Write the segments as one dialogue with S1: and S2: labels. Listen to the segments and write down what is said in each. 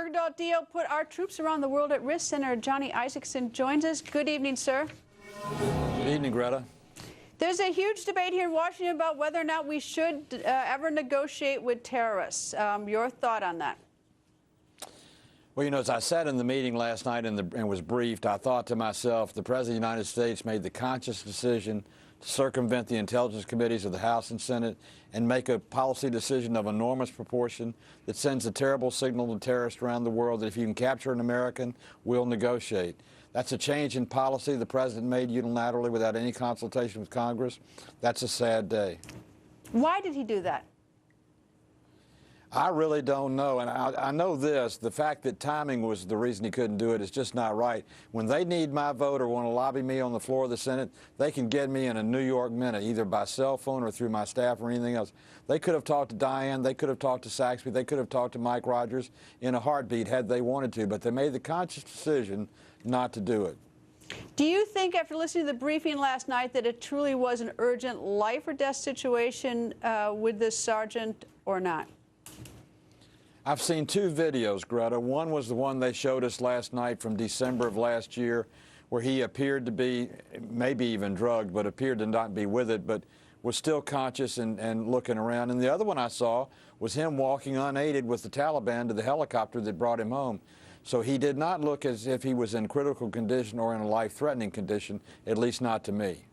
S1: Bergdahl deal put our troops around the world at risk. Senator Johnny Isakson joins us. Good evening, sir.
S2: Good evening, Greta.
S1: There's a huge debate here in Washington about whether or not we should ever negotiate with terrorists. Your thought on that?
S2: Well, you know, as I said in the meeting last night and was briefed, I thought to myself, the President of the United States made the conscious decision to circumvent the intelligence committees of the House and Senate and make a policy decision of enormous proportion that sends a terrible signal to terrorists around the world that if you can capture an American, we'll negotiate. That's a change in policy the President made unilaterally without any consultation with Congress. That's a sad day.
S1: Why did he do that?
S2: I really don't know, and I know this, the fact that timing was the reason he couldn't do it is just not right. When they need my vote or want to lobby me on the floor of the Senate, they can get me in a New York minute, either by cell phone or through my staff or anything else. They could have talked to Diane, they could have talked to Saxby, they could have talked to Mike Rogers in a heartbeat had they wanted to, but they made the conscious decision not to do it.
S1: Do you think, after listening to the briefing last night, that it truly was an urgent life or death situation with this sergeant or not?
S2: I've seen two videos, Greta. One was the one they showed us last night from December of last year, where he appeared to be, maybe even drugged, but appeared to not be with it, but was still conscious and looking around. And the other one I saw was him walking unaided with the Taliban to the helicopter that brought him home. So he did not look as if he was in critical condition or in a life-threatening condition, at least not to me.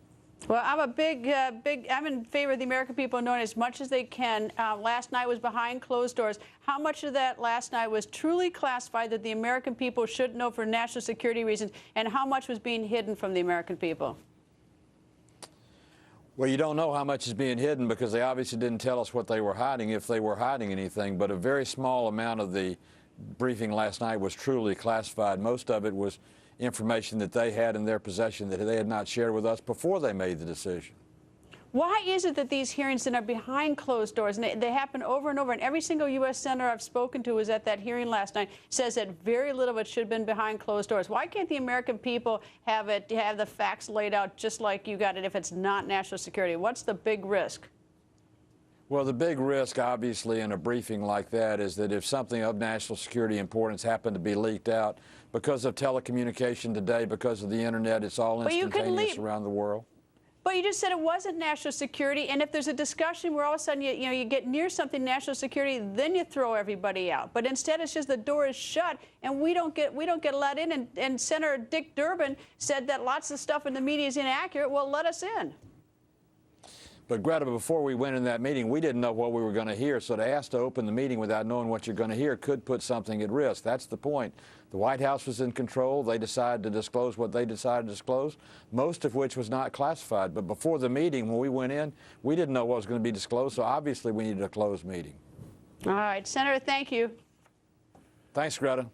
S1: Well, I'm I'm in favor of the American people knowing as much as they can. Last night was behind closed doors. How much of that last night was truly classified that the American people should know for national security reasons, and how much was being hidden from the American people?
S2: Well, you don't know how much is being hidden because they obviously didn't tell us what they were hiding, if they were hiding anything, but a very small amount of the briefing last night was truly classified. Most of it was information that they had in their possession that they had not shared with us before they made the decision.
S1: Why is it that these hearings then are behind closed doors, and they happen over and over, and every single U.S. senator I've spoken to who was at that hearing last night says that very little of it should have been behind closed doors? Why can't the American people have the facts laid out just like you got it if it's not national security? What's the big risk?
S2: Well, the big risk, obviously, in a briefing like that is that if something of national security importance happened to be leaked out because of telecommunication today, because of the Internet, it's all instantaneous around the world.
S1: But you just said it wasn't national security, and if there's a discussion where all of a sudden you get near something national security, then you throw everybody out. But instead, it's just the door is shut, and we don't get let in. And Senator Dick Durbin said that lots of stuff in the media is inaccurate. Well, let us in.
S2: But, Greta, before we went in that meeting, we didn't know what we were going to hear, so to ask to open the meeting without knowing what you're going to hear could put something at risk. That's the point. The White House was in control. They decided to disclose what they decided to disclose, most of which was not classified. But before the meeting, when we went in, we didn't know what was going to be disclosed, so obviously we needed a closed meeting.
S1: All right, Senator, thank you.
S2: Thanks, Greta.